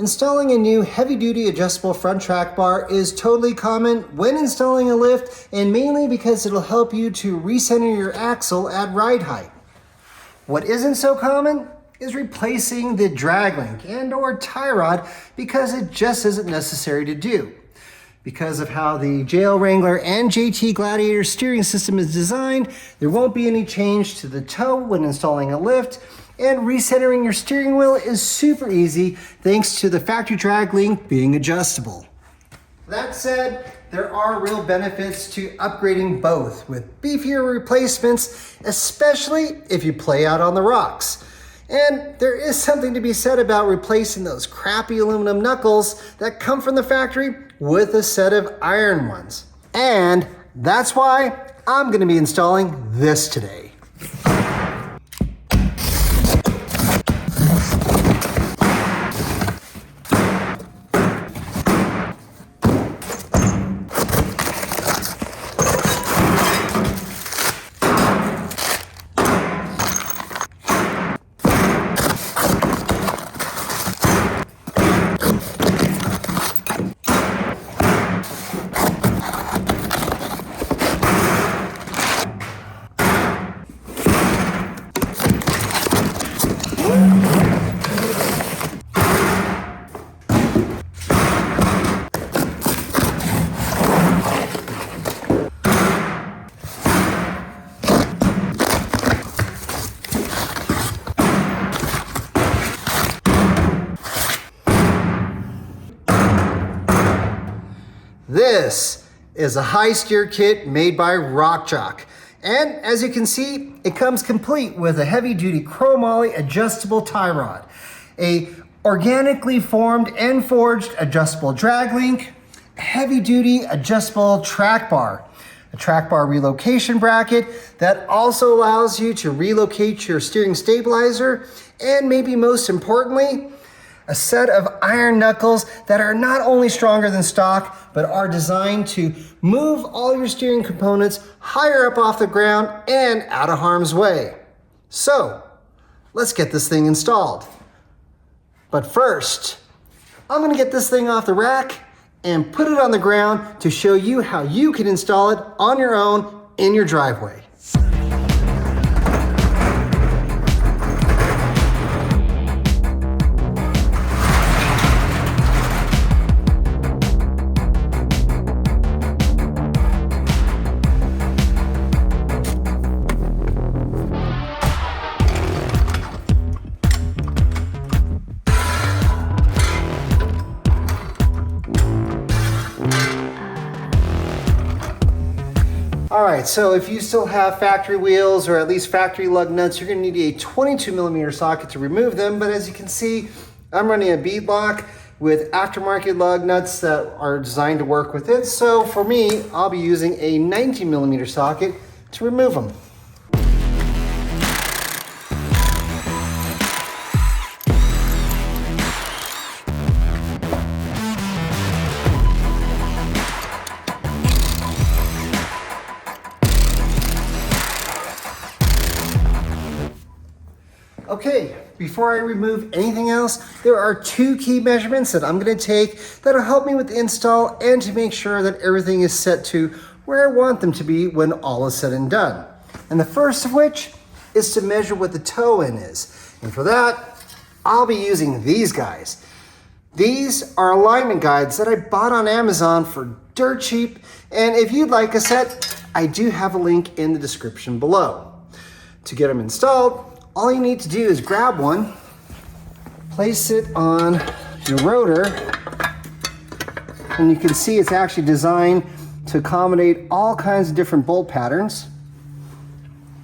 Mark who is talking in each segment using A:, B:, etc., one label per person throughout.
A: Installing a new heavy-duty adjustable front track bar is totally common when installing a lift, and mainly because it'll help you to recenter your axle at ride height. What isn't so common is replacing the drag link and or tie rod, because it just isn't necessary to do. Because of how the JL Wrangler and JT Gladiator steering system is designed, there won't be any change to the toe when installing a lift, and recentering your steering wheel is super easy thanks to the factory drag link being adjustable. That said, there are real benefits to upgrading both with beefier replacements, especially if you play out on the rocks. And there is something to be said about replacing those crappy aluminum knuckles that come from the factory with a set of iron ones. And that's why I'm gonna be installing this today. This is a High Steer kit made by Rock Jock. And as you can see, it comes complete with a heavy-duty chromoly adjustable tie rod, a organically formed and forged adjustable drag link, a heavy-duty adjustable track bar, a track bar relocation bracket that also allows you to relocate your steering stabilizer, and maybe most importantly, a set of iron knuckles that are not only stronger than stock, but are designed to move all your steering components higher up off the ground and out of harm's way. So, let's get this thing installed. But first, I'm gonna get this thing off the rack and put it on the ground to show you how you can install it on your own in your driveway. All right, so if you still have factory wheels or at least factory lug nuts, you're gonna need a 22mm socket to remove them. But as you can see, I'm running a bead lock with aftermarket lug nuts that are designed to work with it. So for me, I'll be using a 19mm socket to remove them. Okay, before I remove anything else, there are two key measurements that I'm gonna take that'll help me with the install and to make sure that everything is set to where I want them to be when all is said and done. And the first of which is to measure what the toe in is. And for that, I'll be using these guys. These are alignment guides that I bought on Amazon for dirt cheap. And if you'd like a set, I do have a link in the description below. To get them installed, all you need to do is grab one, place it on your rotor, and you can see it's actually designed to accommodate all kinds of different bolt patterns.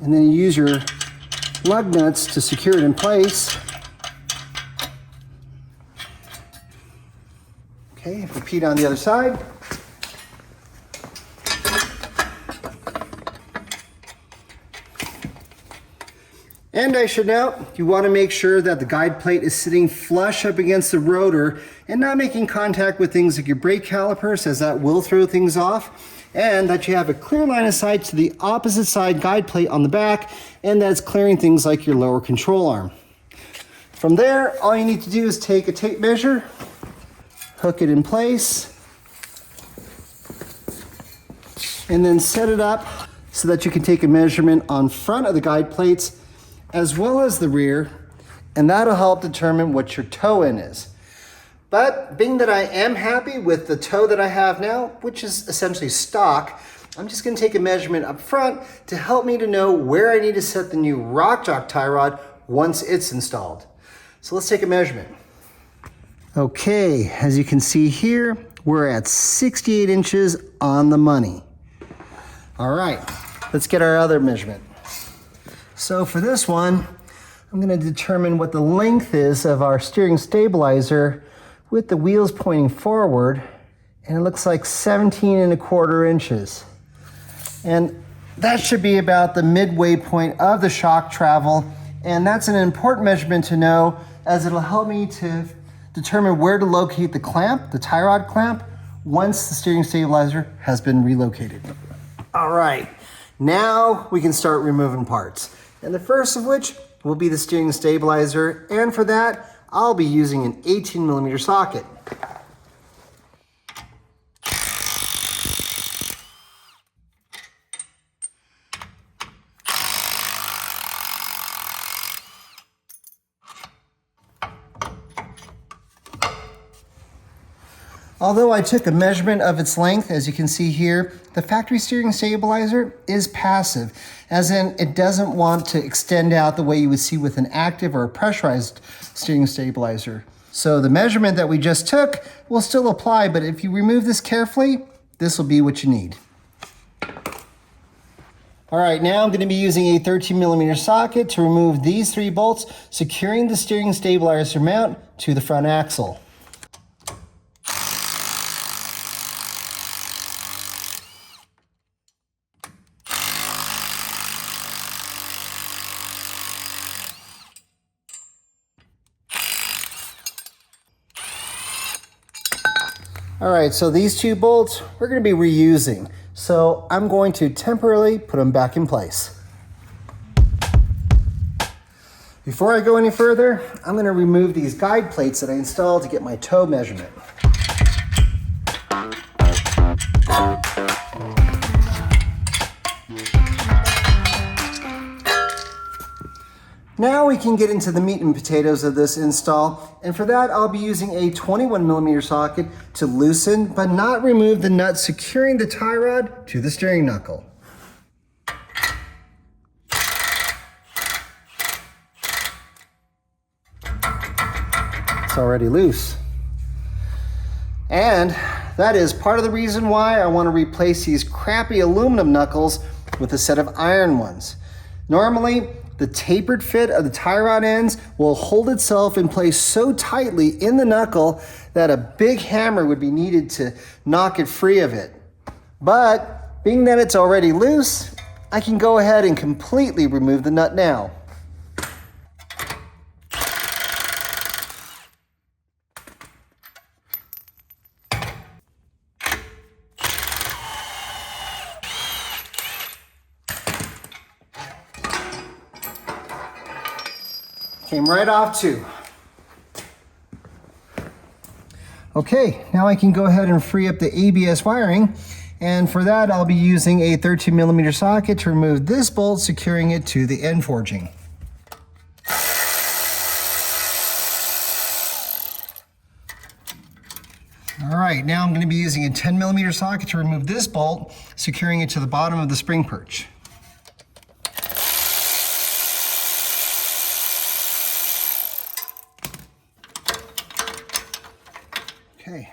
A: And then you use your lug nuts to secure it in place. Okay, repeat on the other side. And I should note, you want to make sure that the guide plate is sitting flush up against the rotor and not making contact with things like your brake calipers, as that will throw things off, and that you have a clear line of sight to the opposite side guide plate on the back, and that's clearing things like your lower control arm. From there, all you need to do is take a tape measure, hook it in place, and then set it up so that you can take a measurement on front of the guide plates as well as the rear, and that'll help determine what your toe in is. But being that I am happy with the toe that I have now, which is essentially stock, I'm just gonna take a measurement up front to help me to know where I need to set the new Rock Jock tie rod once it's installed. So let's take a measurement. Okay, as you can see here, we're at 68 inches on the money. All right, let's get our other measurement. So for this one, I'm gonna determine what the length is of our steering stabilizer with the wheels pointing forward, and it looks like 17¼ inches. And that should be about the midway point of the shock travel, and that's an important measurement to know as it'll help me to determine where to locate the clamp, the tie rod clamp, once the steering stabilizer has been relocated. All right, now we can start removing parts. And the first of which will be the steering stabilizer, and for that, I'll be using an 18mm socket. Although I took a measurement of its length, as you can see here, the factory steering stabilizer is passive, as in it doesn't want to extend out the way you would see with an active or a pressurized steering stabilizer. So the measurement that we just took will still apply, but if you remove this carefully, this will be what you need. All right, now I'm going to be using a 13mm socket to remove these 3 bolts, securing the steering stabilizer mount to the front axle. All right, so these 2 bolts we're going to be reusing. So I'm going to temporarily put them back in place. Before I go any further, I'm going to remove these guide plates that I installed to get my toe measurement. Now we can get into the meat and potatoes of this install, and for that I'll be using a 21mm socket to loosen but not remove the nut securing the tie rod to the steering knuckle. It's already loose. And that is part of the reason why I want to replace these crappy aluminum knuckles with a set of iron ones. Normally, the tapered fit of the tie rod ends will hold itself in place so tightly in the knuckle that a big hammer would be needed to knock it free of it. But being that it's already loose, I can go ahead and completely remove the nut now. Came right off too. Okay, now I can go ahead and free up the ABS wiring, and for that I'll be using a 13mm socket to remove this bolt securing it to the end forging. All right, now I'm going to be using a 10mm socket to remove this bolt, securing it to the bottom of the spring perch. Okay.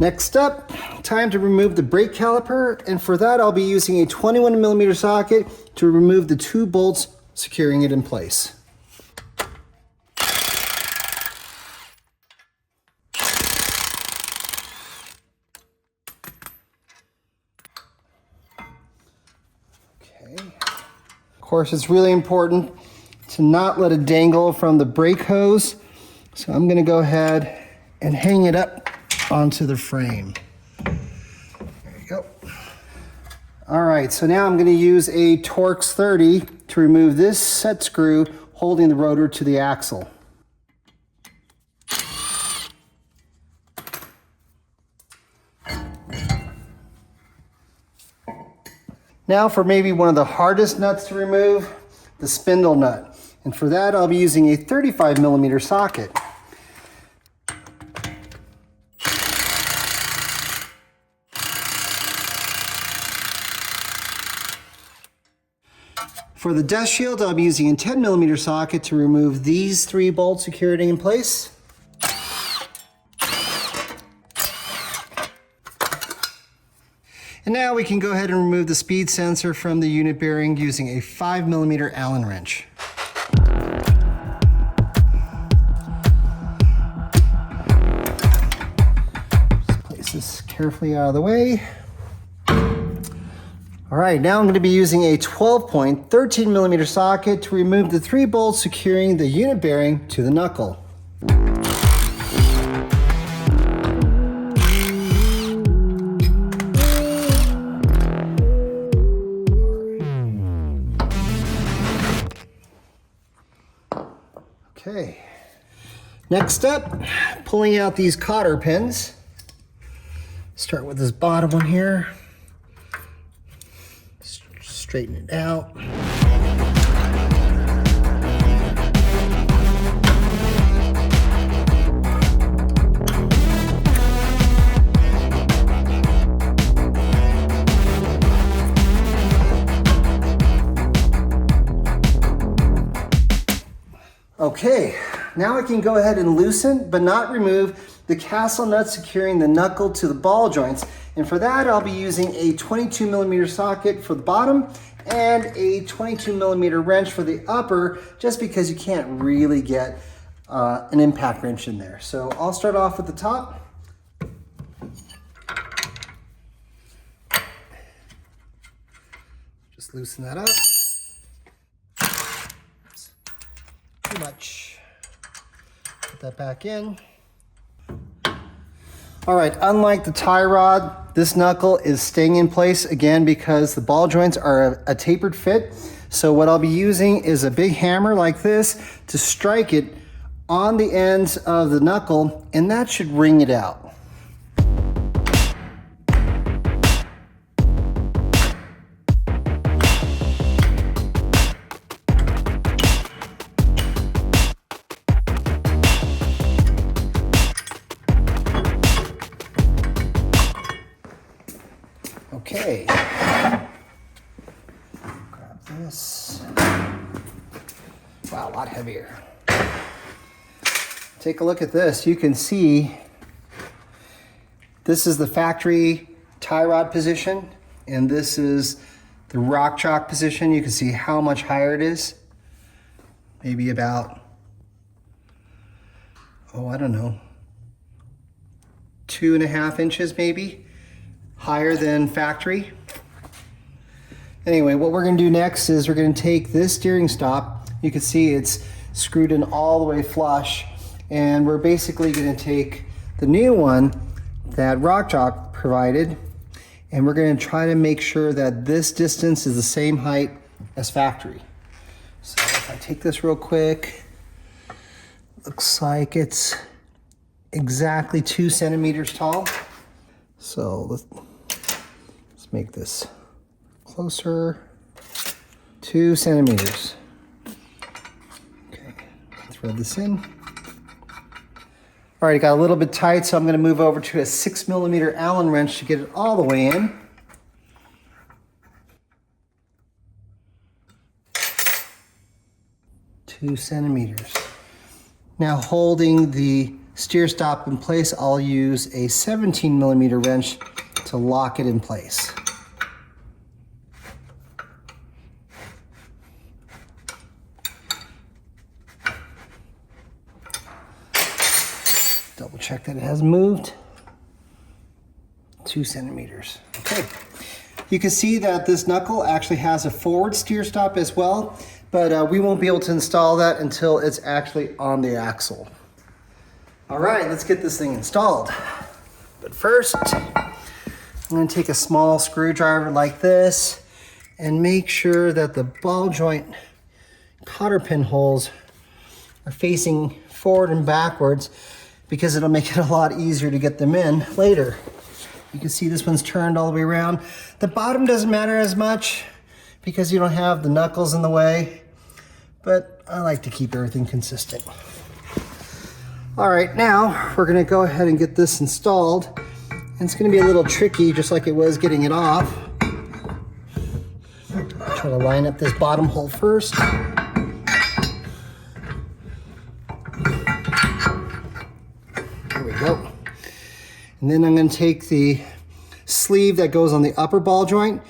A: Next up, time to remove the brake caliper, and for that I'll be using a 21mm socket to remove the 2 bolts securing it in place. Okay. Of course, it's really important to not let it dangle from the brake hose, so I'm going to go ahead and hang it up onto the frame. There you go. All right, so now I'm going to use a Torx 30 to remove this set screw holding the rotor to the axle. Now for maybe one of the hardest nuts to remove, the spindle nut. And for that, I'll be using a 35mm socket. For the dust shield, I'll be using a 10mm socket to remove these 3 bolts securing in place. And now we can go ahead and remove the speed sensor from the unit bearing using a 5mm Allen wrench. Just place this carefully out of the way. All right, now I'm going to be using a 12-point 13mm socket to remove the 3 bolts securing the unit bearing to the knuckle. Okay, next up, pulling out these cotter pins. Start with this bottom one here. Straighten it out. Okay, now I can go ahead and loosen but not remove the castle nut securing the knuckle to the ball joints. And for that, I'll be using a 22mm socket for the bottom and a 22mm wrench for the upper, just because you can't really get an impact wrench in there. So I'll start off with the top. Just loosen that up. Oops. Too much. Put that back in. All right, unlike the tie rod, this knuckle is staying in place again because the ball joints are a tapered fit. So what I'll be using is a big hammer like this to strike it on the ends of the knuckle, and that should wring it out. Okay, grab this. Wow, a lot heavier. Take a look at this. You can see this is the factory tie rod position, and this is the Rock Jock position. You can see how much higher it is. Maybe about, oh, I don't know, 2.5 inches maybe. Higher than factory. Anyway, what we're going to do next is we're going to take this steering stop. You can see it's screwed in all the way flush, and we're basically going to take the new one that Rock Jock provided, and we're going to try to make sure that this distance is the same height as factory. So if I take this real quick, looks like it's exactly 2 centimeters tall. So let's make this closer. 2 centimeters. Okay, thread this in. All right, it got a little bit tight, so I'm going to move over to a 6mm Allen wrench to get it all the way in. Two centimeters. Now, holding the steer stop in place, I'll use a 17mm wrench to lock it in place. Double check that it hasn't moved. 2 centimeters. Okay. You can see that this knuckle actually has a forward steer stop as well, but we won't be able to install that until it's actually on the axle. All right, let's get this thing installed. But first, I'm going to take a small screwdriver like this and make sure that the ball joint cotter pin holes are facing forward and backwards, because it'll make it a lot easier to get them in later. You can see this one's turned all the way around. The bottom doesn't matter as much because you don't have the knuckles in the way, but I like to keep everything consistent. All right, now we're gonna go ahead and get this installed. And it's gonna be a little tricky, just like it was getting it off. Try to line up this bottom hole first. There we go. And then I'm gonna take the sleeve that goes on the upper ball joint,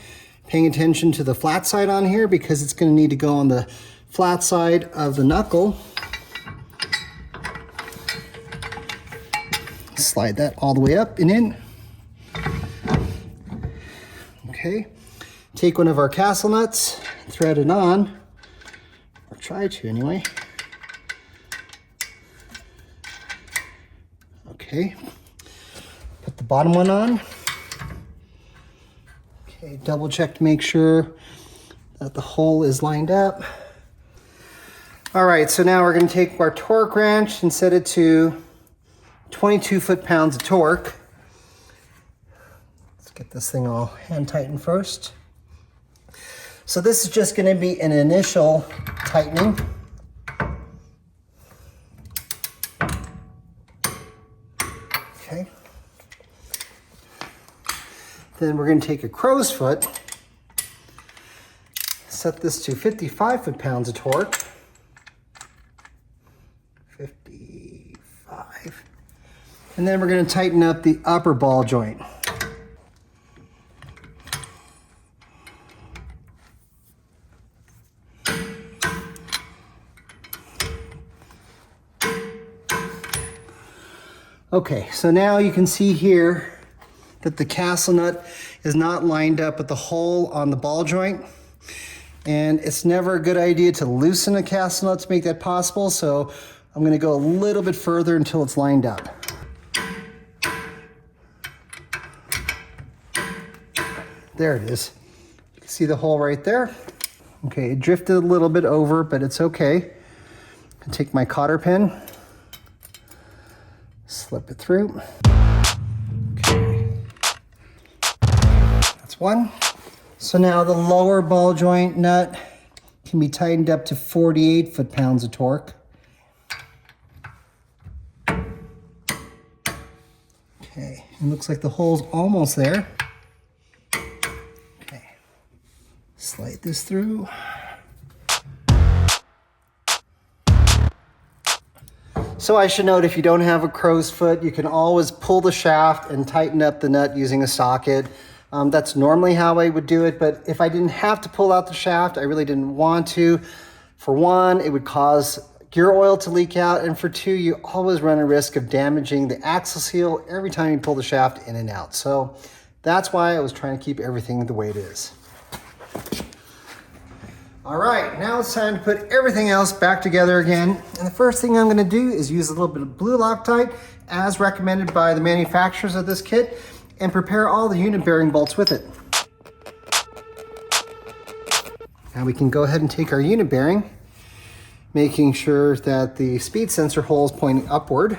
A: paying attention to the flat side on here because it's gonna need to go on the flat side of the knuckle. Slide that all the way up and in. Okay, take one of our castle nuts, thread it on, or try to anyway. Okay, put the bottom one on. Okay, double check to make sure that the hole is lined up. All right, so now we're gonna take our torque wrench and set it to 22 foot-pounds of torque. Let's get this thing all hand tightened first. So this is just gonna be an initial tightening. Okay. Then we're gonna take a crow's foot, set this to 55 foot-pounds of torque. 55. And then we're gonna tighten up the upper ball joint. Okay, so now you can see here that the castle nut is not lined up with the hole on the ball joint. And it's never a good idea to loosen a castle nut to make that possible, so I'm gonna go a little bit further until it's lined up. There it is. You can see the hole right there. Okay, it drifted a little bit over, but it's okay. I can take my cotter pin, slip it through. Okay, that's one. So now the lower ball joint nut can be tightened up to 48 foot-pounds of torque. Okay, it looks like the hole's almost there. Okay, slide this through. So I should note, if you don't have a crow's foot, you can always pull the shaft and tighten up the nut using a socket. That's normally how I would do it, but if I didn't have to pull out the shaft, I really didn't want to. For one, it would cause gear oil to leak out, and for two, you always run a risk of damaging the axle seal every time you pull the shaft in and out. So that's why I was trying to keep everything the way it is. All right, now it's time to put everything else back together again. And the first thing I'm gonna do is use a little bit of blue Loctite, as recommended by the manufacturers of this kit, and prepare all the unit bearing bolts with it. Now we can go ahead and take our unit bearing, making sure that the speed sensor hole is pointing upward.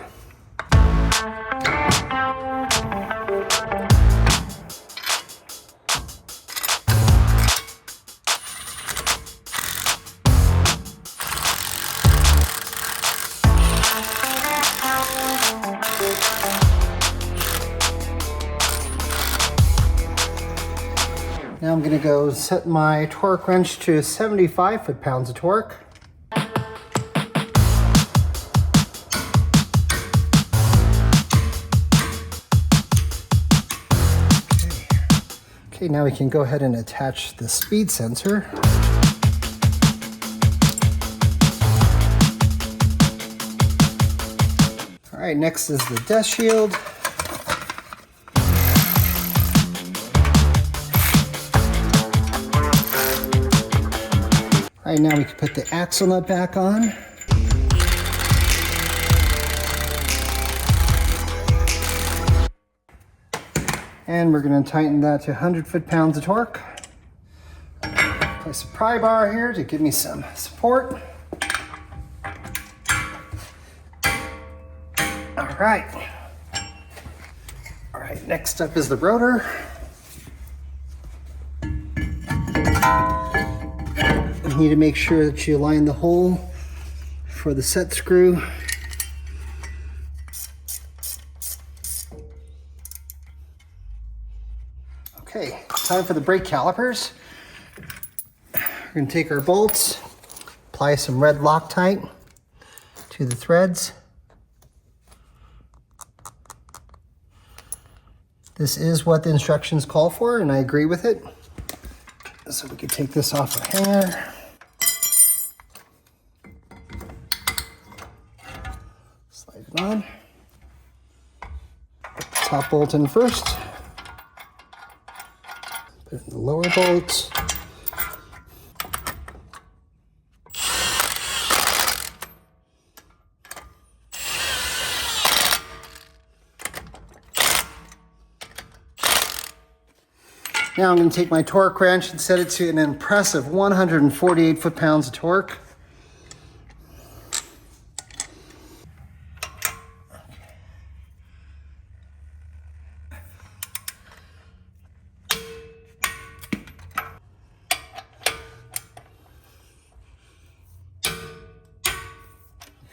A: Now I'm gonna go set my torque wrench to 75 foot-pounds of torque. Okay, now we can go ahead and attach the speed sensor. All right, next is the dust shield. All right, now we can put the axle nut back on. And we're gonna tighten that to 100 foot-pounds of torque. Place a pry bar here to give me some support. All right. Our right, next up is the rotor. You need to make sure that you align the hole for the set screw. Okay, time for the brake calipers. We're going to take our bolts, apply some red Loctite to the threads. This is what the instructions call for, and I agree with it. So we can take this off our hanger. Slide it on. Put the top bolt in first. Put in the lower bolt. Now I'm going to take my torque wrench and set it to an impressive 148 foot-pounds of torque.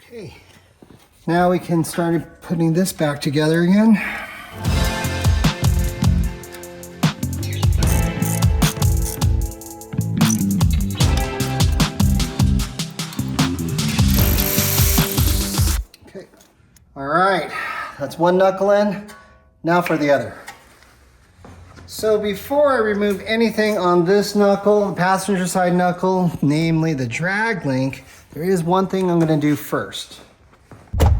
A: Okay, now we can start putting this back together again. All right, that's one knuckle in. Now for the other. So before I remove anything on this knuckle, the passenger side knuckle, namely the drag link, there is one thing I'm going to do first. I'm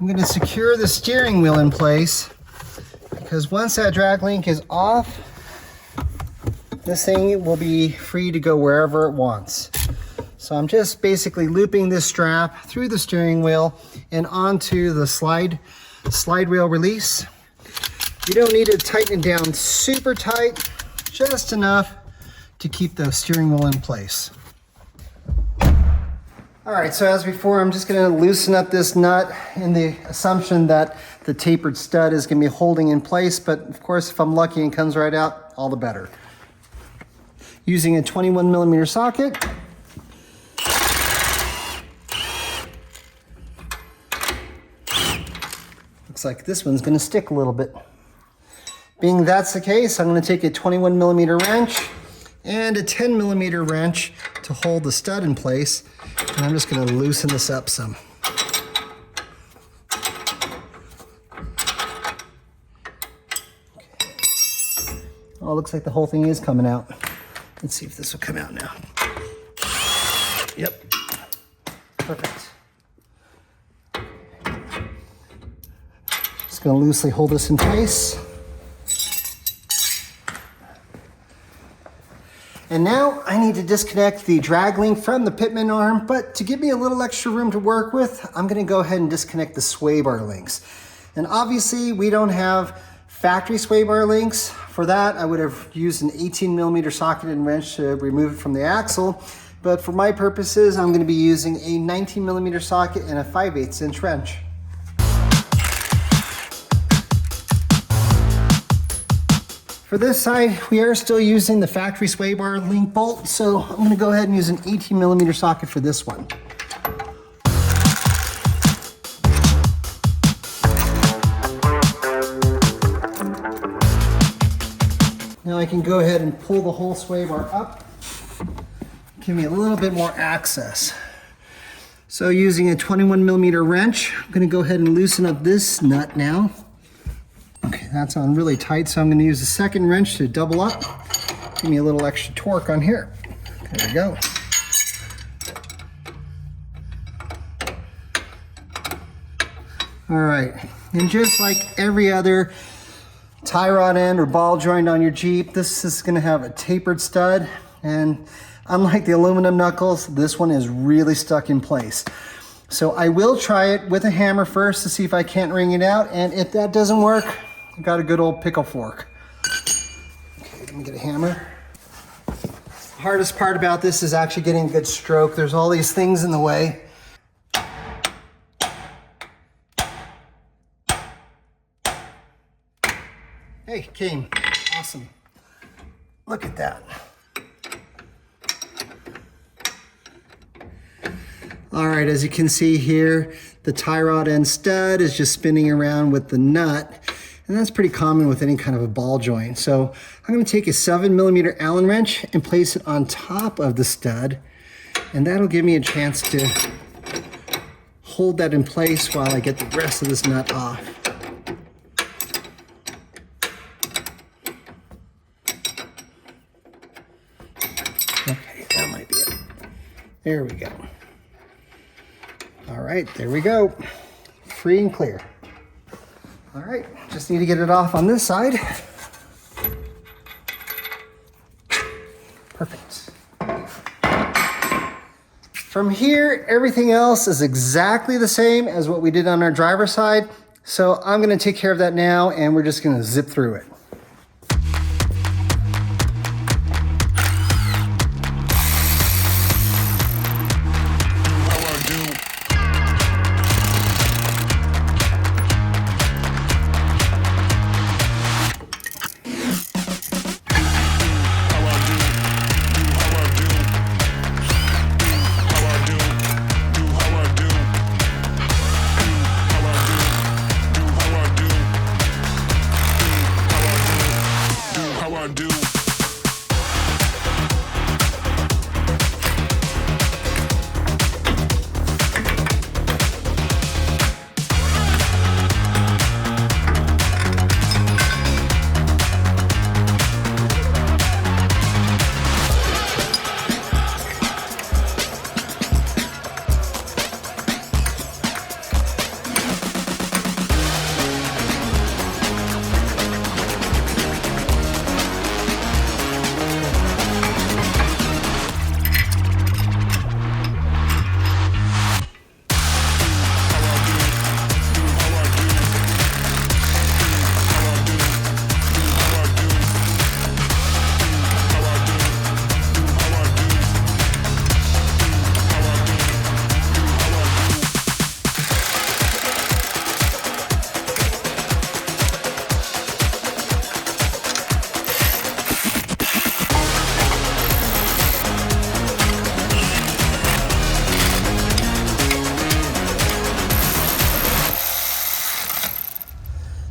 A: going to secure the steering wheel in place, because once that drag link is off, this thing will be free to go wherever it wants. So I'm just basically looping this strap through the steering wheel and onto the slide rail release. You don't need to tighten it down super tight, just enough to keep the steering wheel in place. All right, so as before, I'm just gonna loosen up this nut in the assumption that the tapered stud is gonna be holding in place, but of course, if I'm lucky and it comes right out, all the better. Using a 21mm socket, looks like this one's gonna stick a little bit. Being that's the case, I'm gonna take a 21mm wrench and a 10mm wrench to hold the stud in place, and I'm just gonna loosen this up some. Okay. Oh, it looks like the whole thing is coming out. Let's see if this will come out now. Yep, perfect. Just gonna loosely hold this in place. And now I need to disconnect the drag link from the pitman arm, but to give me a little extra room to work with, I'm gonna go ahead and disconnect the sway bar links. And obviously we don't have factory sway bar links. For that, I would have used an 18mm socket and wrench to remove it from the axle. But for my purposes, I'm gonna be using a 19mm socket and a 5/8 inch wrench. For this side, we are still using the factory sway bar link bolt, so I'm gonna go ahead and use an 18mm socket for this one. Now I can go ahead and pull the whole sway bar up, give me a little bit more access. So using a 21mm wrench, I'm gonna go ahead and loosen up this nut now. Okay, that's on really tight, so I'm going to use the second wrench to double up. Give me a little extra torque on here. There we go. All right, and just like every other tie rod end or ball joint on your Jeep, this is going to have a tapered stud, and unlike the aluminum knuckles, this one is really stuck in place. So I will try it with a hammer first to see if I can't wring it out, and if that doesn't work, I've got a good old pickle fork. Okay, let me get a hammer. The hardest part about this is actually getting a good stroke. There's all these things in the way. Hey, came. Awesome. Look at that. All right, as you can see here, the tie rod end stud is just spinning around with the nut, and that's pretty common with any kind of a ball joint. So I'm gonna take a 7mm Allen wrench and place it on top of the stud, and that'll give me a chance to hold that in place while I get the rest of this nut off. Okay, that might be it. There we go. All right, there we go. Free and clear. All right, just need to get it off on this side. Perfect. From here, everything else is exactly the same as what we did on our driver's side. So I'm gonna take care of that now, and we're just gonna zip through it.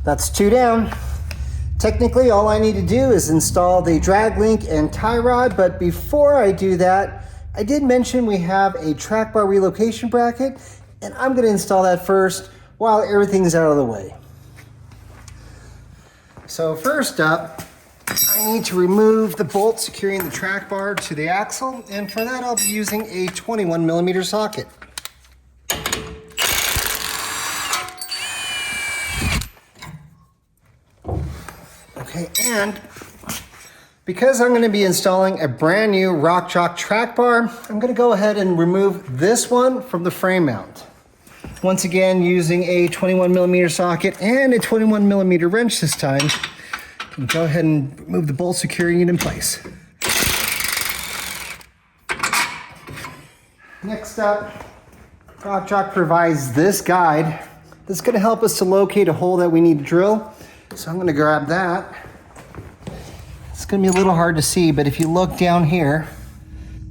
A: That's 2 down. Technically, all I need to do is install the drag link and tie rod, but before I do that, I did mention we have a track bar relocation bracket, and I'm gonna install that first while everything's out of the way. So first up, I need to remove the bolt securing the track bar to the axle, and for that I'll be using a 21mm socket. Okay, and because I'm going to be installing a brand new Rock Jock track bar, I'm going to go ahead and remove this one from the frame mount. Once again, using a 21mm socket and a 21mm wrench this time, and go ahead and remove the bolt securing it in place. Next up, Rock Jock provides this guide that's going to help us to locate a hole that we need to drill. So I'm going to grab that. It's going to be a little hard to see, but if you look down here,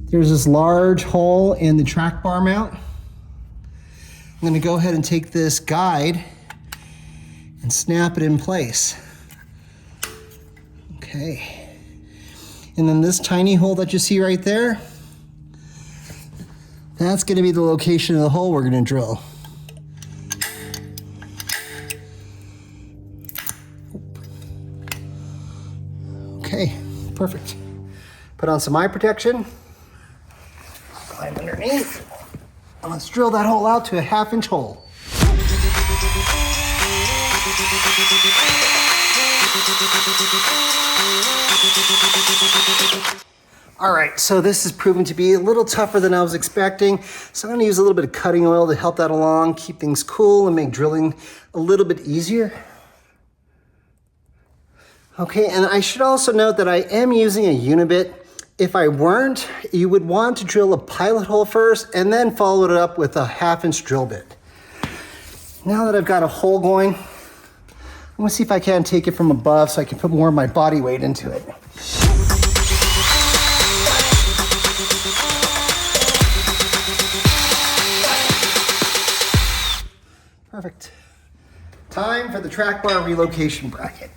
A: there's this large hole in the track bar mount. I'm going to go ahead and take this guide and snap it in place. Okay. And then this tiny hole that you see right there, that's going to be the location of the hole we're going to drill. Okay, perfect. Put on some eye protection, climb underneath, and let's drill that hole out to a 1/2-inch hole. All right, so this has proven to be a little tougher than I was expecting, so I'm gonna use a little bit of cutting oil to help that along, keep things cool and make drilling a little bit easier. Okay, and I should also note that I am using a unibit. If I weren't, you would want to drill a pilot hole first and then follow it up with a 1/2-inch drill bit. Now that I've got a hole going, I'm gonna see if I can take it from above so I can put more of my body weight into it. Perfect. Time for the track bar relocation bracket.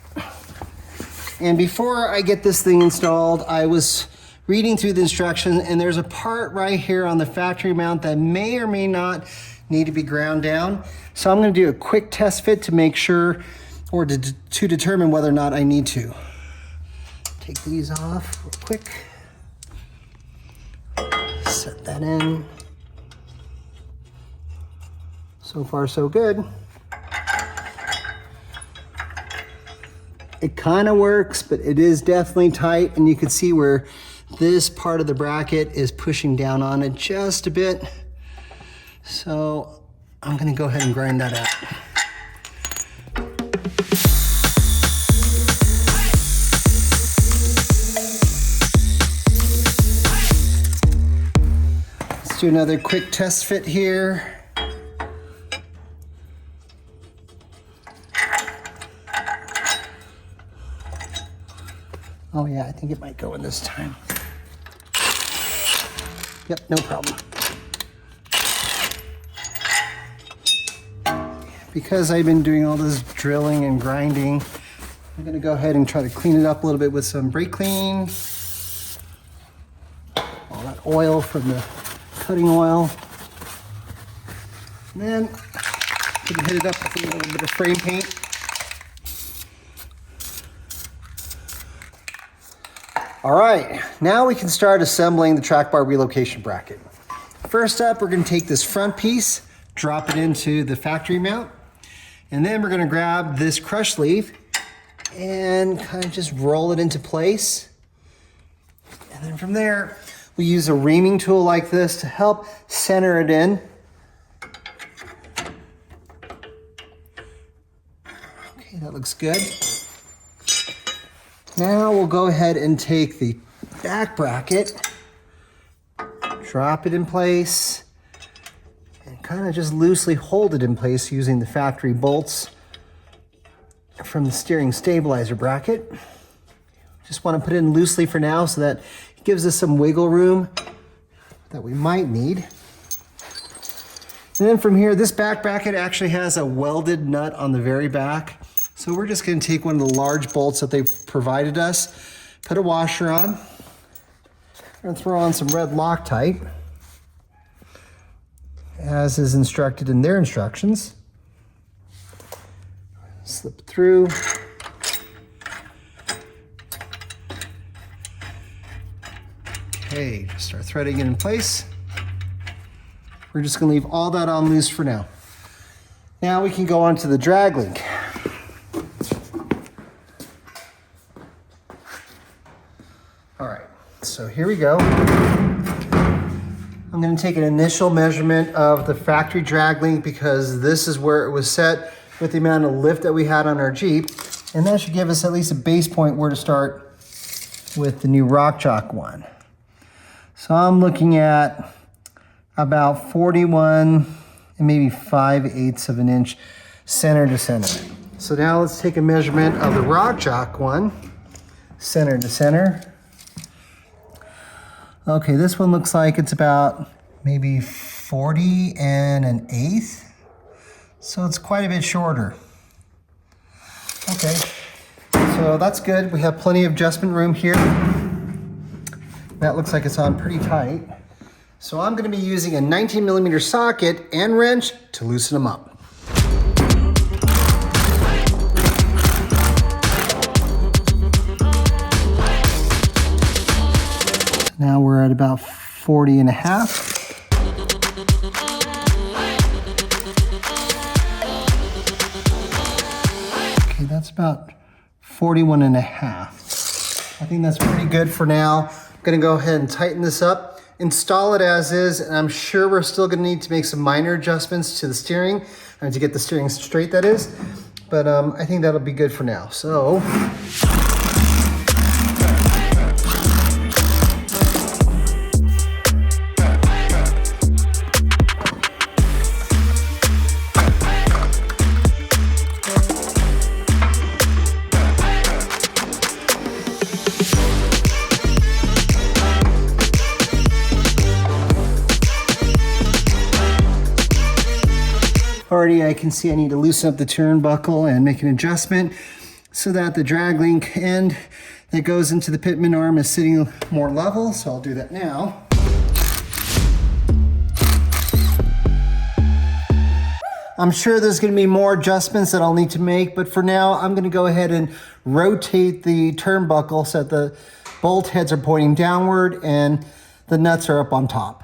A: And before I get this thing installed, I was reading through the instructions, and there's a part right here on the factory mount that may or may not need to be ground down. So I'm gonna do a quick test fit to make sure, or to determine whether or not I need to. Take these off real quick. Set that in. So far, so good. It kind of works, but it is definitely tight, and you can see where this part of the bracket is pushing down on it just a bit. So I'm gonna go ahead and grind that out. Let's do another quick test fit here. Oh yeah, I think it might go in this time. Yep, no problem. Because I've been doing all this drilling and grinding, I'm gonna go ahead and try to clean it up a little bit with some brake clean. All that oil from the cutting oil. And then we can hit it up with a little bit of frame paint. All right, now we can start assembling the track bar relocation bracket. First up, we're gonna take this front piece, drop it into the factory mount, and then we're gonna grab this crush sleeve and kind of just roll it into place. And then from there, we use a reaming tool like this to help center it in. Okay, that looks good. Now we'll go ahead and take the back bracket, drop it in place, and kind of just loosely hold it in place using the factory bolts from the steering stabilizer bracket. Just want to put it in loosely for now so that it gives us some wiggle room that we might need. And then from here, this back bracket actually has a welded nut on the very back. So we're just going to take one of the large bolts that they've provided us, put a washer on, and throw on some red Loctite, as is instructed in their instructions. Slip it through. Okay, just start threading it in place. We're just going to leave all that on loose for now. Now we can go on to the drag link. All right, so here we go. I'm gonna take an initial measurement of the factory drag link because this is where it was set with the amount of lift that we had on our Jeep. And that should give us at least a base point where to start with the new Rock Jock one. So I'm looking at about 41 and maybe 5/8 of an inch center to center. So now let's take a measurement of the Rock Jock one, center to center. Okay, this one looks like it's about maybe 40 and an eighth. So it's quite a bit shorter. Okay, so that's good. We have plenty of adjustment room here. That looks like it's on pretty tight. So I'm gonna be using a 19mm socket and wrench to loosen them up. Now we're at about 40 and a half. Okay, that's about 41 and a half. I think that's pretty good for now. I'm gonna go ahead and tighten this up, install it as is, and I'm sure we're still gonna need to make some minor adjustments to the steering, to get the steering straight, that is. But I think that'll be good for now. So. Already I can see I need to loosen up the turnbuckle and make an adjustment so that the drag link end that goes into the pitman arm is sitting more level. So I'll do that now. I'm sure there's going to be more adjustments that I'll need to make, but for now I'm going to go ahead and rotate the turnbuckle so that the bolt heads are pointing downward and the nuts are up on top.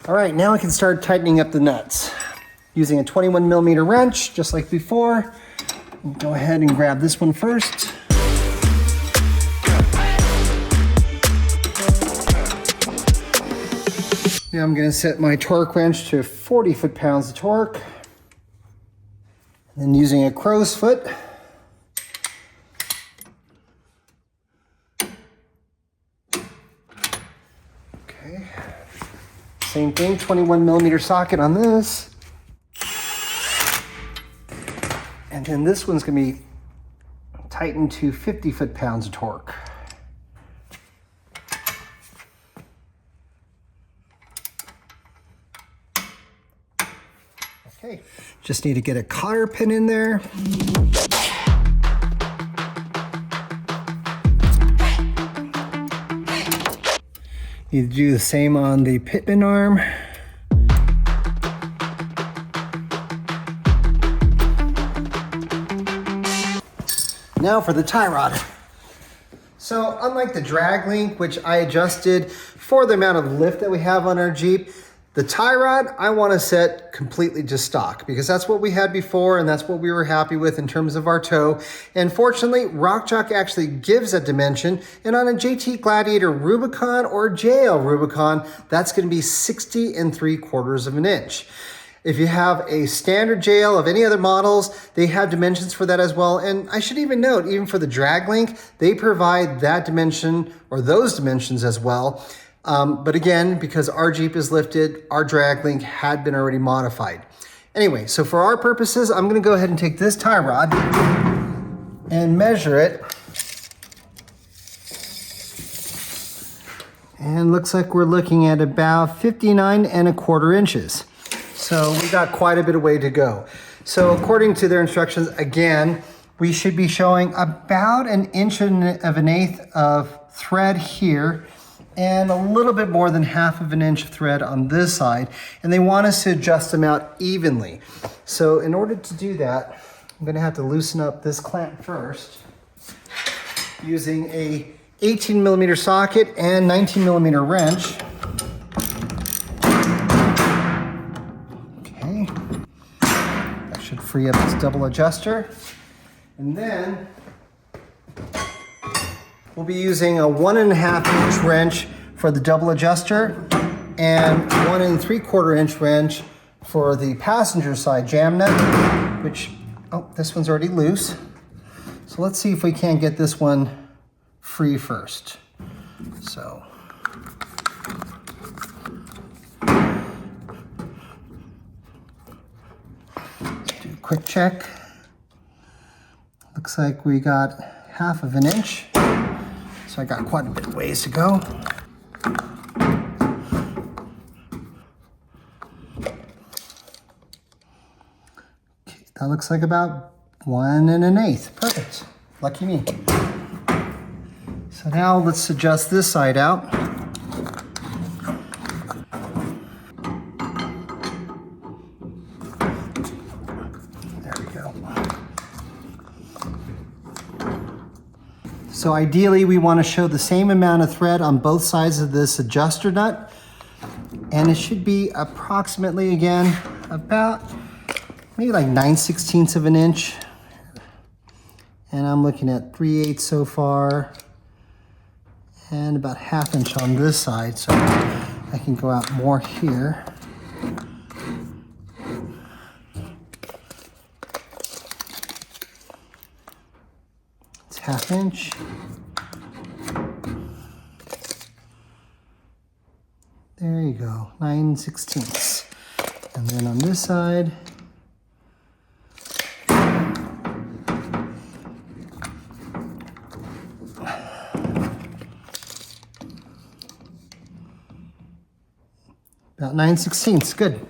A: All right, now I can start tightening up the nuts. Using a 21mm wrench, just like before. Go ahead and grab this one first. Now I'm going to set my torque wrench to 40 foot-pounds of torque. And using a crow's foot, okay, same thing, 21mm socket on this. And then this one's going to be tightened to 50 foot-pounds of torque. Okay, just need to get a cotter pin in there. Need to do the same on the pitman arm. Now for the tie rod. So unlike the drag link, which I adjusted for the amount of lift that we have on our Jeep, the tie rod, I want to set completely to stock because that's what we had before and that's what we were happy with in terms of our toe. And fortunately, Rock Jock actually gives that dimension. And on a JT Gladiator Rubicon or JL Rubicon, that's going to be 60 3/4 of an inch. If you have a standard JL of any other models, they have dimensions for that as well. And I should even note, even for the drag link, they provide that dimension or those dimensions as well. But again, because our Jeep is lifted, our drag link had been already modified. Anyway, so for our purposes, I'm going to go ahead and take this tie rod and measure it. And looks like we're looking at about 59 1/4 inches. So we got quite a bit of way to go. So according to their instructions, again, we should be showing about 1.1 of thread here and a little bit more than 1/2 inch of thread on this side. And they want us to adjust them out evenly. So in order to do that, I'm gonna have to loosen up this clamp first using a 18mm socket and 19mm wrench. Okay, that should free up this double adjuster. And then we'll be using a 1.5 inch wrench for the double adjuster and 1 3/4 inch wrench for the passenger side jam nut, which, oh, this one's already loose. So let's see if we can't get this one free first. So, let's do a quick check. Looks like we got 1/2 inch. So I got quite a bit of ways to go. Okay, that looks like about 1 1/8. Perfect. Lucky me. So now let's adjust this side out. There we go. So ideally we want to show the same amount of thread on both sides of this adjuster nut. And it should be approximately, again, about maybe like 9/16 of an inch. And I'm looking at 3/8 so far. And about 1/2 inch on this side, so I can go out more here. It's 1/2 inch. There you go, 9/16. And then on this side, About 9/16, good.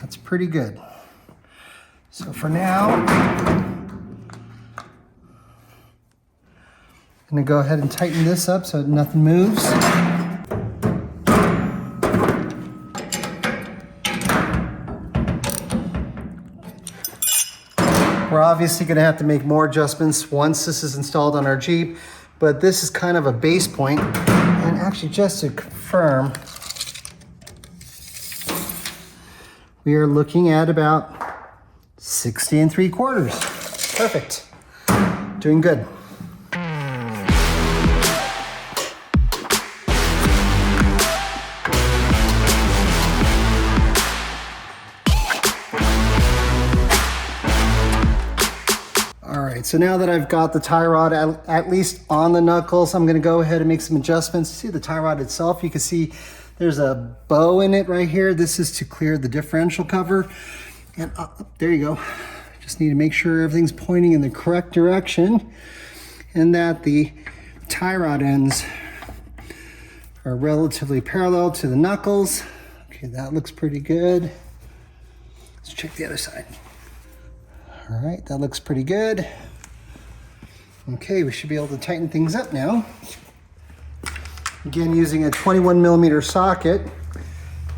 A: That's pretty good. So for now, I'm gonna go ahead and tighten this up so nothing moves. We're obviously gonna have to make more adjustments once this is installed on our Jeep, but this is kind of a base point. And actually, just to confirm, we are looking at about 60 3/4. Perfect. Doing good. So now that I've got the tie rod at least on the knuckles, I'm gonna go ahead and make some adjustments. See the tie rod itself, you can see there's a bow in it right here. This is to clear the differential cover. And there you go. Just need to make sure everything's pointing in the correct direction and that the tie rod ends are relatively parallel to the knuckles. Okay, that looks pretty good. Let's check the other side. All right, that looks pretty good. Okay, we should be able to tighten things up now. Again, using a 21mm socket.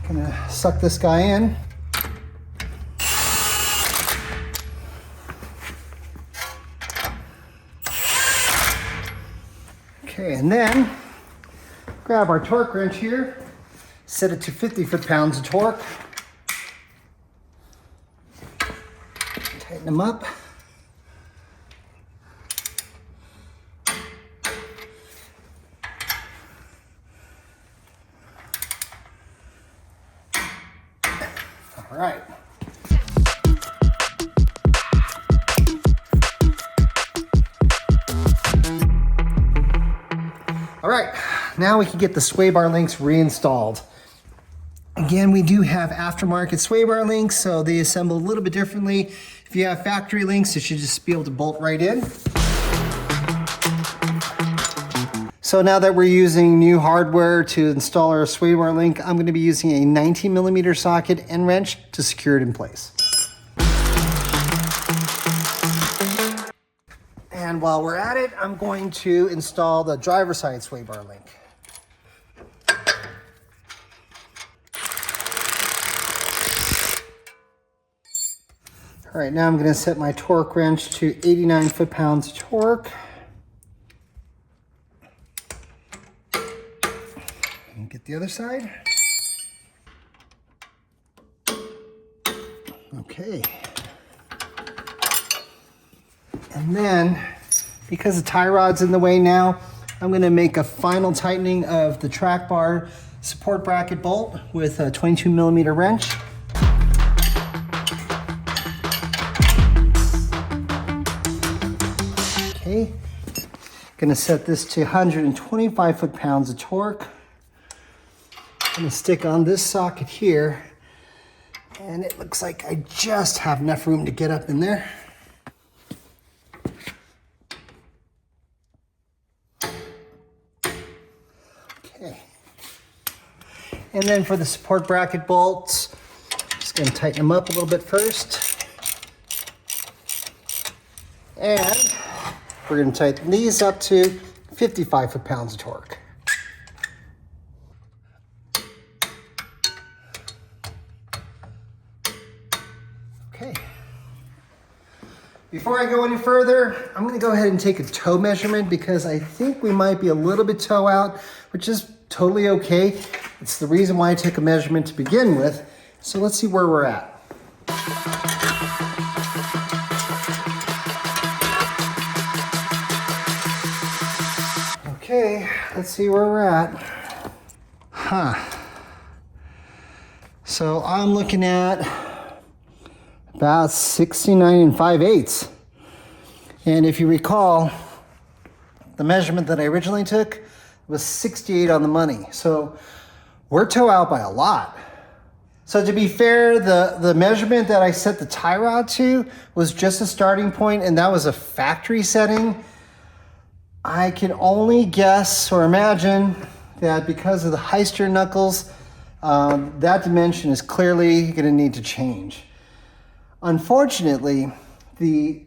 A: Gonna suck this guy in. Okay, and then grab our torque wrench here, set it to 50 foot-pounds of torque. Tighten them up. All right. All right, now we can get the sway bar links reinstalled. Again, we do have aftermarket sway bar links, so they assemble a little bit differently. If you have factory links, you should just be able to bolt right in. So now that we're using new hardware to install our sway bar link, I'm going to be using a 19mm socket and wrench to secure it in place. And while we're at it, I'm going to install the driver's side sway bar link. All right, now I'm going to set my torque wrench to 89 foot-pounds of torque. And get the other side. Okay. And then, because the tie rod's in the way now, I'm going to make a final tightening of the track bar support bracket bolt with a 22mm wrench. Okay, gonna set this to 125 foot-pounds of torque. I'm gonna stick on this socket here, and it looks like I just have enough room to get up in there. Okay, and then for the support bracket bolts, just gonna tighten them up a little bit first. And we're going to tighten these up to 55 foot-pounds of torque. Okay. Before I go any further, I'm going to go ahead and take a toe measurement because I think we might be a little bit toe out, which is totally okay. It's the reason why I took a measurement to begin with. So let's see where we're at. Okay, let's see where we're at. So I'm looking at about 69 5/8. And if you recall, the measurement that I originally took was 68 on the money. So we're toe out by a lot. So to be fair, the measurement that I set the tie rod to was just a starting point, and that was a factory setting. I can only guess or imagine that because of the High Steer knuckles, that dimension is clearly going to need to change. Unfortunately, the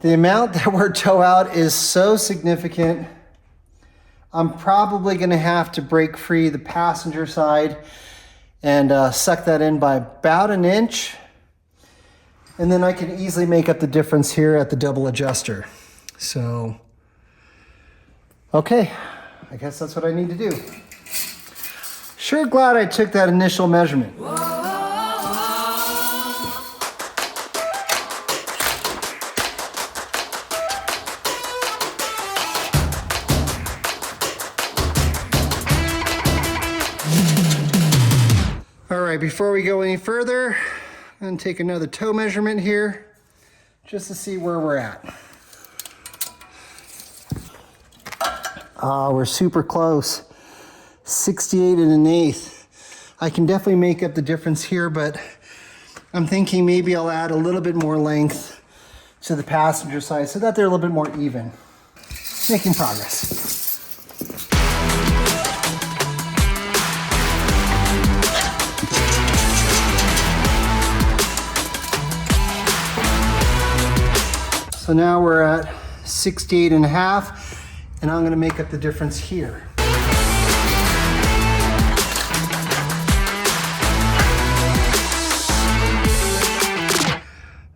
A: amount that we're tow out is so significant, I'm probably going to have to break free the passenger side and suck that in by about an inch. And then I can easily make up the difference here at the double adjuster. So, okay, I guess that's what I need to do. Sure glad I took that initial measurement. All right, before we go any further, I'm gonna take another toe measurement here just to see where we're at. We're super close. 68 1/8. I can definitely make up the difference here, but I'm thinking maybe I'll add a little bit more length to the passenger side so that they're a little bit more even. Making progress. So now we're at 68 1/2, and I'm gonna make up the difference here.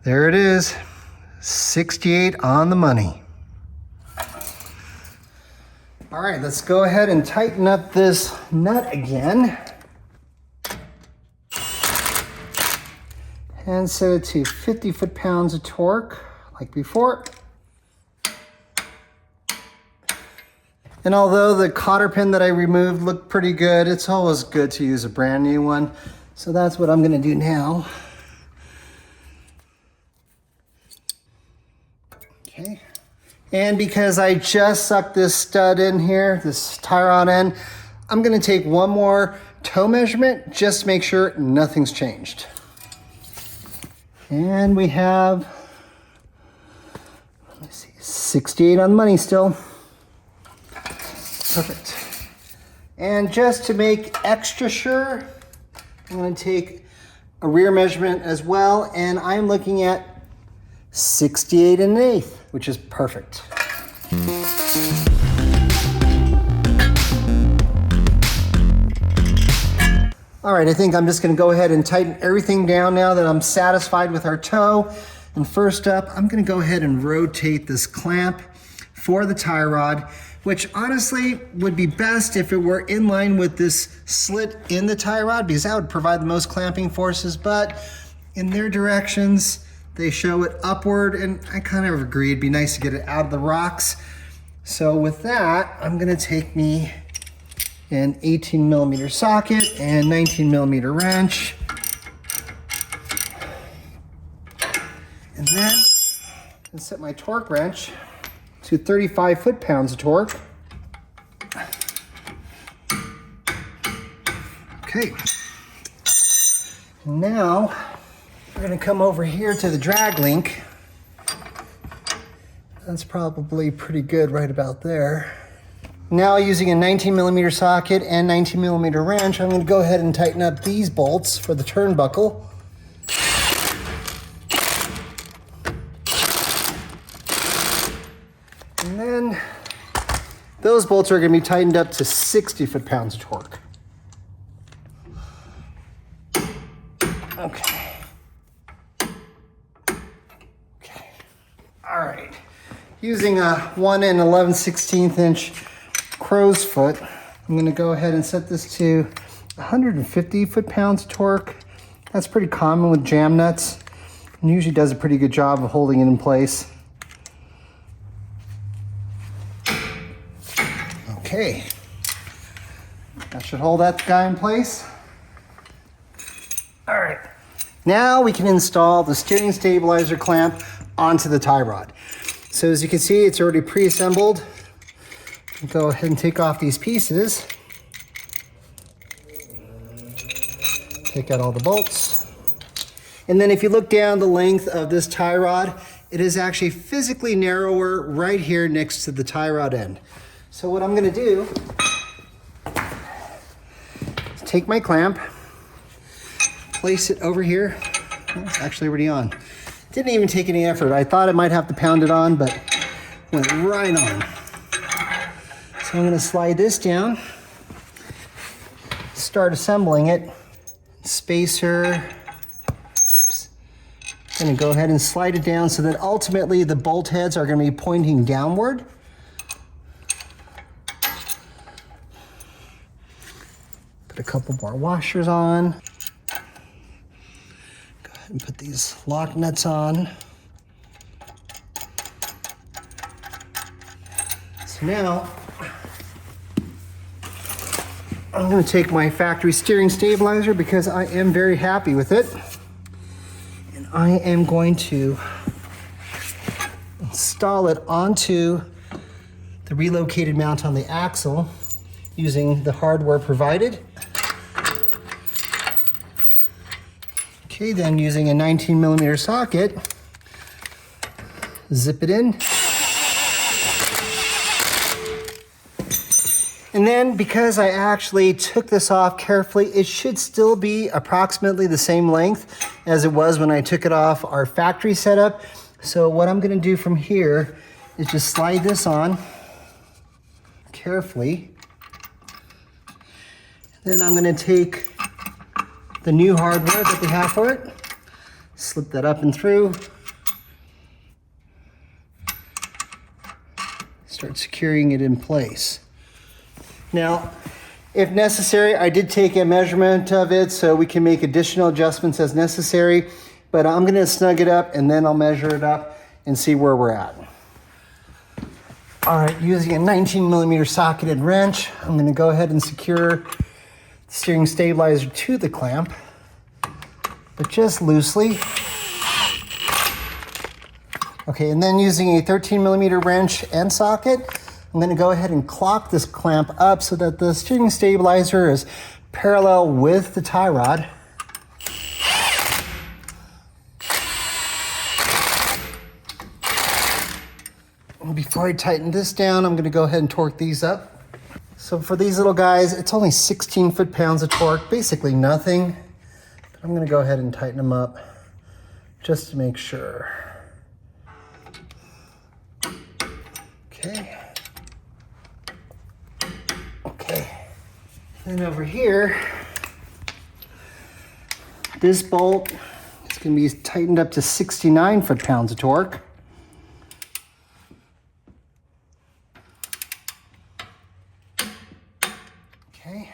A: There it is, 68 on the money. All right, let's go ahead and tighten up this nut again. And set it to 50 foot-pounds of torque, like before. And although the cotter pin that I removed looked pretty good, it's always good to use a brand new one. So that's what I'm gonna do now. Okay. And because I just sucked this stud in here, this tie rod end, I'm gonna take one more toe measurement just to make sure nothing's changed. And we have, let me see, 68 on the money still. Perfect. And just to make extra sure, I'm going to take a rear measurement as well, and I'm looking at 68 1/8, which is perfect. All right, I think I'm just going to go ahead and tighten everything down now that I'm satisfied with our toe. And first up, I'm going to go ahead and rotate this clamp for the tie rod, which honestly would be best if it were in line with this slit in the tie rod, because that would provide the most clamping forces, but in their directions, they show it upward, and I kind of agree it'd be nice to get it out of the rocks. So with that, I'm gonna take me an 18mm socket and 19mm wrench. And then I'll set my torque wrench to 35 foot-pounds of torque. Okay. Now we're going to come over here to the drag link. That's probably pretty good right about there. Now using a 19mm socket and 19mm wrench, I'm going to go ahead and tighten up these bolts for the turnbuckle. And then those bolts are going to be tightened up to 60 foot-pounds of torque. Okay. Okay. All right. Using a 1 11/16 inch crow's foot, I'm going to go ahead and set this to 150 foot-pounds of torque. That's pretty common with jam nuts, and usually does a pretty good job of holding it in place. Okay, that should hold that guy in place. All right, now we can install the steering stabilizer clamp onto the tie rod. So as you can see, it's already pre-assembled. Go ahead and take off these pieces. Take out all the bolts. And then if you look down the length of this tie rod, it is actually physically narrower right here next to the tie rod end. So what I'm going to do is take my clamp, place it over here. Oh, it's actually already on. Didn't even take any effort. I thought I might have to pound it on, but went right on. So I'm gonna slide this down, start assembling it. Spacer. Oops. I'm gonna go ahead and slide it down so that ultimately the bolt heads are gonna be pointing downward. Put a couple more washers on. Go ahead and put these lock nuts on. So now, I'm going to take my factory steering stabilizer because I am very happy with it. And I am going to install it onto the relocated mount on the axle using the hardware provided. Okay, then using a 19mm socket, zip it in. And then because I actually took this off carefully, it should still be approximately the same length as it was when I took it off our factory setup. So what I'm gonna do from here is just slide this on carefully. Then I'm gonna take the new hardware that they have for it, slip that up and through, start securing it in place. Now, if necessary, I did take a measurement of it so we can make additional adjustments as necessary, but I'm gonna snug it up and then I'll measure it up and see where we're at. All right, using a 19mm socketed wrench, I'm gonna go ahead and secure the steering stabilizer to the clamp, but just loosely. Okay, and then using a 13mm wrench and socket, I'm gonna go ahead and clock this clamp up so that the steering stabilizer is parallel with the tie rod. And before I tighten this down, I'm gonna go ahead and torque these up. So for these little guys, it's only 16 foot-pounds of torque, basically nothing. But I'm gonna go ahead and tighten them up just to make sure. Okay. Then over here, this bolt is going to be tightened up to 69 foot-pounds of torque. Okay.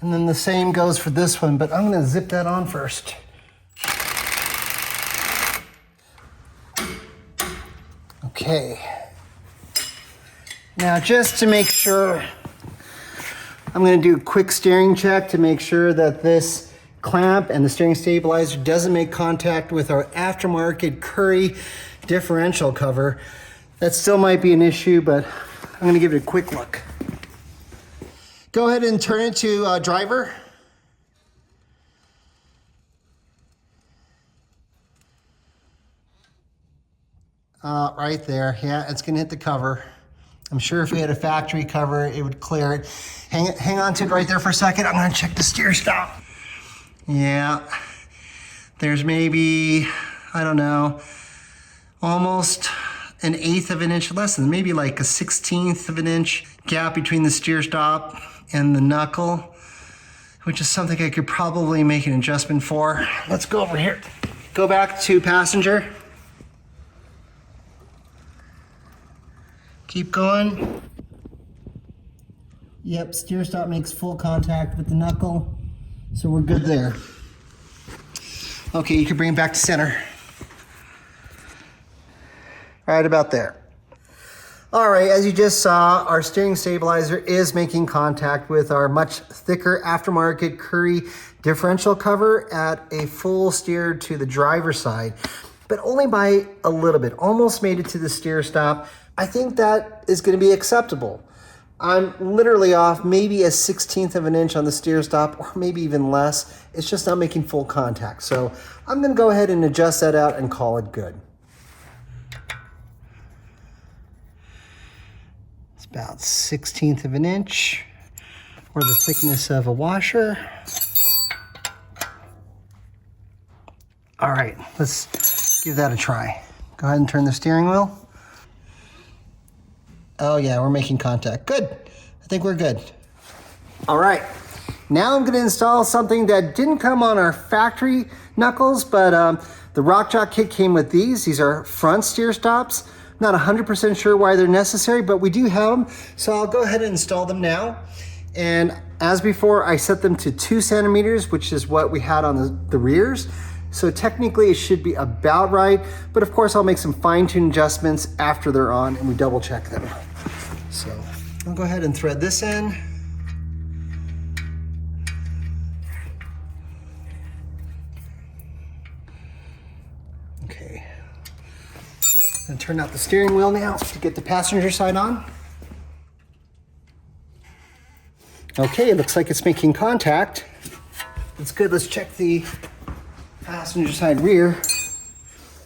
A: And then the same goes for this one, but I'm going to zip that on first. Okay. Now, just to make sure, I'm going to do a quick steering check to make sure that this clamp and the steering stabilizer doesn't make contact with our aftermarket Curry differential cover. That still might be an issue, but I'm going to give it a quick look. Go ahead and turn it to driver. Right there. Yeah, it's going to hit the cover. I'm sure if we had a factory cover, it would clear it. Hang on to it right there for a second. I'm gonna check the steer stop. Yeah, there's maybe, I don't know, almost an 1/8 of an inch, less than, maybe like a 1/16 of an inch gap between the steer stop and the knuckle, which is something I could probably make an adjustment for. Let's go over here. Go back to passenger. Keep going. Yep, steer stop makes full contact with the knuckle, so we're good there. Okay, you can bring it back to center. Right about there. All right, as you just saw, our steering stabilizer is making contact with our much thicker aftermarket Curry differential cover at a full steer to the driver's side, but only by a little bit. Almost made it to the steer stop. I think that is going to be acceptable. I'm literally off maybe a 1/16 of an inch on the steer stop, or maybe even less. It's just not making full contact. So I'm going to go ahead and adjust that out and call it good. It's about 1/16 of an inch. or the thickness of a washer. All right, let's give that a try. Go ahead and turn the steering wheel. Oh yeah, we're making contact. Good, I think we're good. All right, now I'm gonna install something that didn't come on our factory knuckles, but the Rock Jock kit came with these. These are front steer stops. Not 100% sure why they're necessary, but we do have them. So I'll go ahead and install them now. And as before, I set them to 2 centimeters, which is what we had on the rears. So technically it should be about right, but of course I'll make some fine-tune adjustments after they're on and we double check them. So I'll go ahead and thread this in. Okay. And turn out the steering wheel now to get the passenger side on. Okay, it looks like it's making contact. That's good. Let's check the passenger side rear.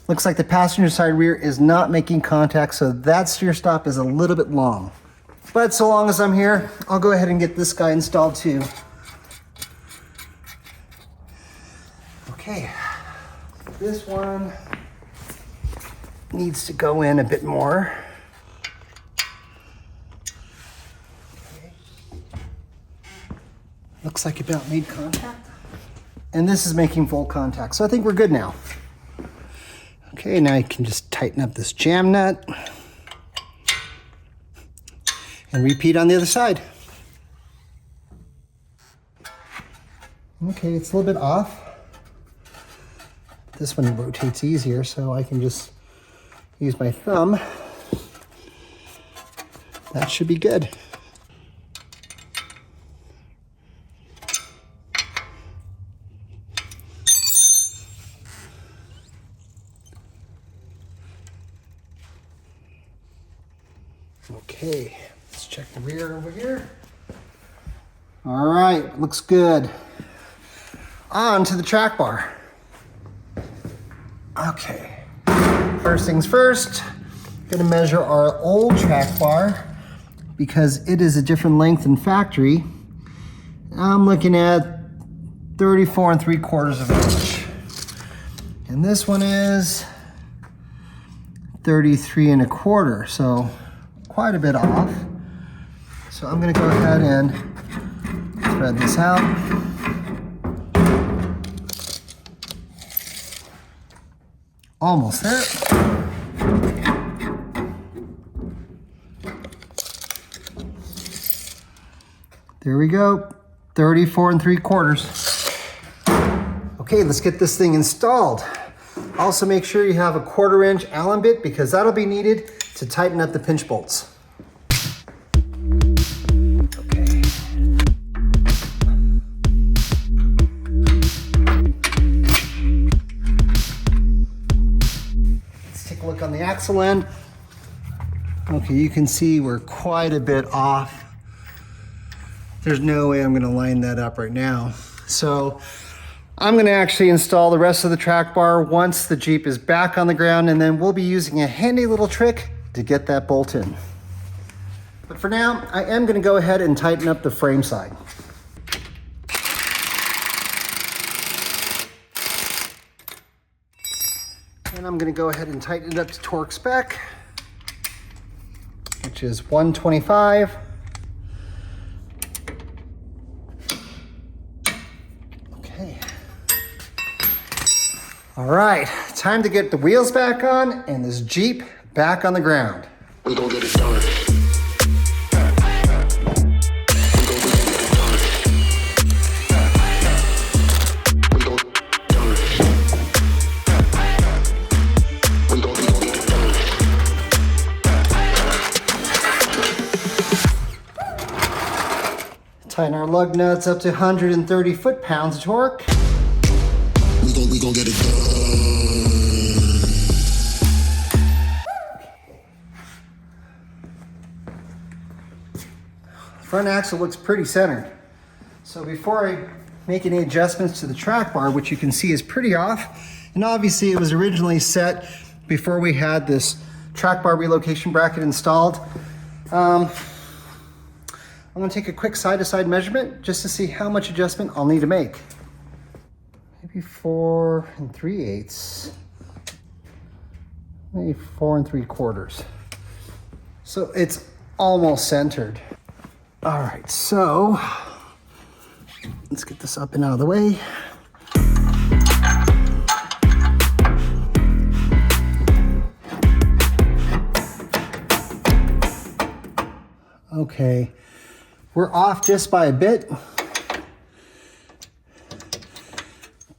A: Looks like the passenger side rear is not making contact, so that steer stop is a little bit long. But so long as I'm here, I'll go ahead and get this guy installed too. Okay, this one needs to go in a bit more. Okay. Looks like about made contact. And this is making full contact, so I think we're good now. Okay, now you can just tighten up this jam nut and repeat on the other side. Okay, it's a little bit off. This one rotates easier, so I can just use my thumb. That should be good. Okay, let's check the rear over here. All right, looks good. On to the track bar. Okay, first things first, gonna measure our old track bar because it is a different length than factory. I'm looking at 34 3/4 of an inch. And this one is 33 1/4, so quite a bit off. So I'm gonna go ahead and thread this out. Almost there. There we go, 34 3/4. Okay, let's get this thing installed. Also make sure you have a 1/4 inch Allen bit because that'll be needed to tighten up the pinch bolts. Okay. Let's take a look on the axle end. Okay, you can see we're quite a bit off. There's no way I'm gonna line that up right now. So I'm gonna actually install the rest of the track bar once the Jeep is back on the ground, and then we'll be using a handy little trick to get that bolt in. But for now, I am gonna go ahead and tighten up the frame side. And I'm gonna go ahead and tighten it up to Torx spec, which is 125. Okay. All right, time to get the wheels back on and this Jeep back on the ground.
B: We gon' get it done.
A: Tighten our lug nuts up to 130 foot-pounds of torque.
B: We gon' get it done.
A: Front axle looks pretty centered. So before I make any adjustments to the track bar, which you can see is pretty off, and obviously it was originally set before we had this track bar relocation bracket installed, I'm gonna take a quick side-to-side measurement just to see how much adjustment I'll need to make. Maybe 4 3/8. Maybe 4 3/4. So it's almost centered. All right, so let's get this up and out of the way. Okay, we're off just by a bit,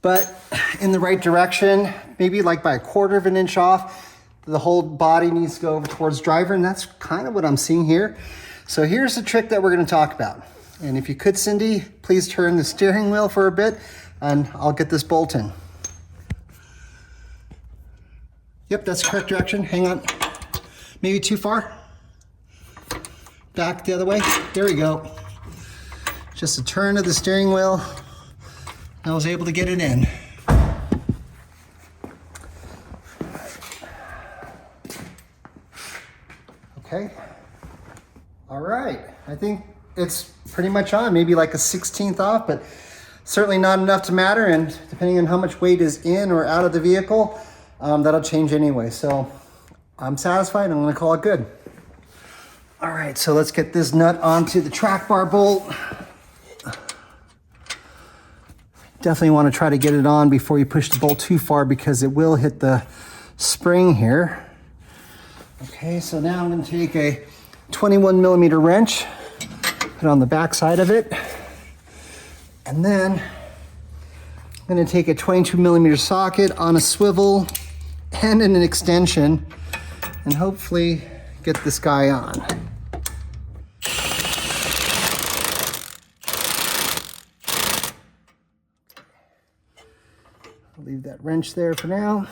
A: but in the right direction, maybe like by 1/4 of an inch off. The whole body needs to go over towards driver, and that's kind of what I'm seeing here. So here's the trick that we're gonna talk about. And if you could, Cindy, please turn the steering wheel for a bit, and I'll get this bolt in. Yep, that's the correct direction. Hang on, maybe too far. Back the other way. There we go. Just a turn of the steering wheel. I was able to get it in. Okay. All right. I think it's pretty much on. Maybe like a 1/16 off, but certainly not enough to matter. And depending on how much weight is in or out of the vehicle, that'll change anyway. So I'm satisfied. I'm going to call it good. All right, so let's get this nut onto the track bar bolt. Definitely want to try to get it on before you push the bolt too far because it will hit the spring here. Okay, so now I'm going to take a 21 millimeter wrench, put it on the back side of it, and then I'm going to take a 22 millimeter socket on a swivel and an extension, and hopefully get this guy on. I'll leave that wrench there for now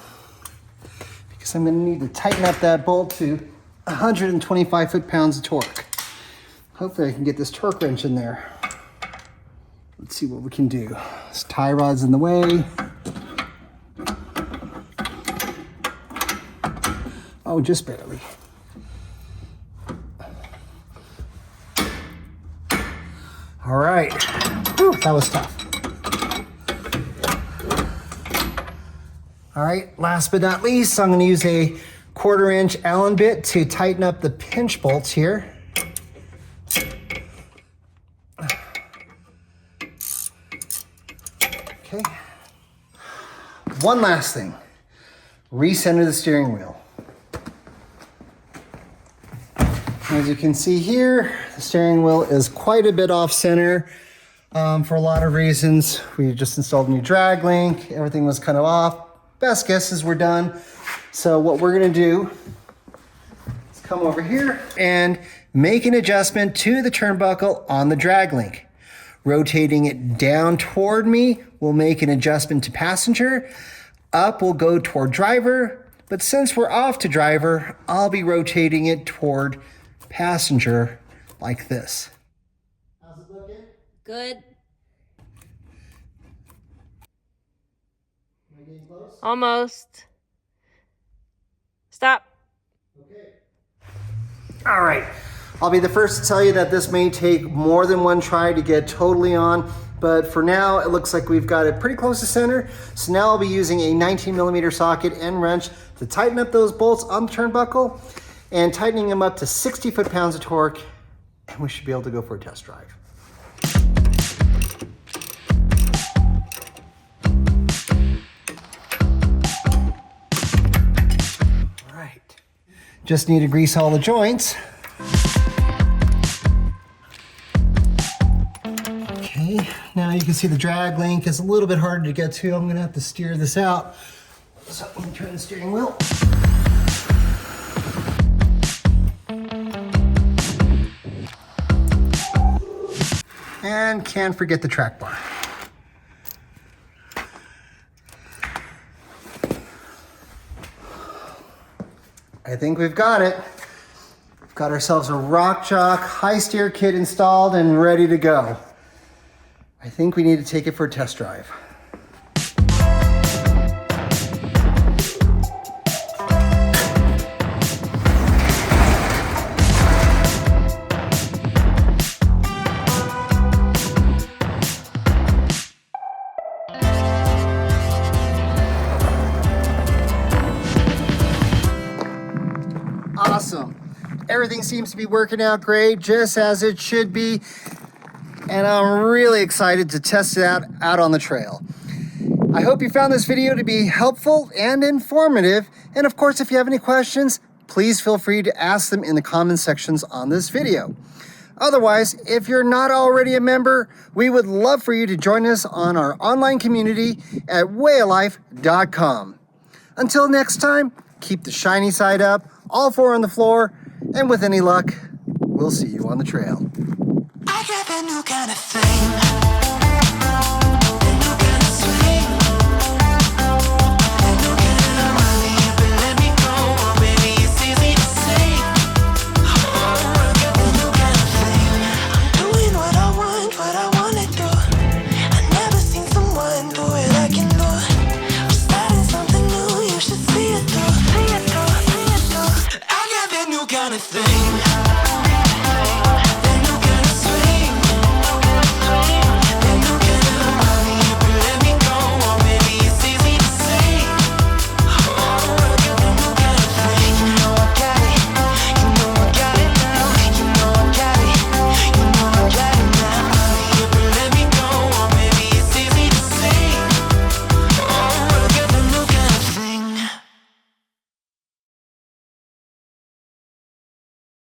A: because I'm going to need to tighten up that bolt to 125 foot-pounds of torque. Hopefully I can get this torque wrench in there. Let's see what we can do. This tie rod's in the way. Oh, just barely. All right. Whew, that was tough. All right, last but not least, I'm going to use a 1/4 inch Allen bit to tighten up the pinch bolts here. Okay. One last thing. Recenter the steering wheel. As you can see here, the steering wheel is quite a bit off center for a lot of reasons. We just installed a new drag link. Everything was kind of off. Best guess is we're done. So what we're gonna do is come over here and make an adjustment to the turnbuckle on the drag link. Rotating it down toward me will make an adjustment to passenger. Up will go toward driver, but since we're off to driver, I'll be rotating it toward passenger like this. How's it looking?
C: Good.
A: Am I getting close?
C: Almost. Stop.
A: Okay. All right. I'll be the first to tell you that this may take more than one try to get totally on, but for now it looks like we've got it pretty close to center. So now I'll be using a 19 millimeter socket and wrench to tighten up those bolts on the turnbuckle and tightening them up to 60 foot-pounds of torque, and we should be able to go for a test drive. All right, just need to grease all the joints. Okay, now you can see the drag link is a little bit harder to get to. I'm gonna have to steer this out. So let me turn the steering wheel. And can't forget the track bar. I think we've got it. We've got ourselves a Rock Jock High Steer Kit installed and ready to go. I think we need to take it for a test drive. awesome. Everything seems to be working out great, just as it should be. And I'm really excited to test it out on the trail. I hope you found this video to be helpful and informative. And of course, if you have any questions, please feel free to ask them in the comment sections on this video. Otherwise, if you're not already a member, we would love for you to join us on our online community at wayalife.com. Until next time, keep the shiny side up, all four on the floor, and with any luck, we'll see you on the trail.
C: I got that new kind of thing.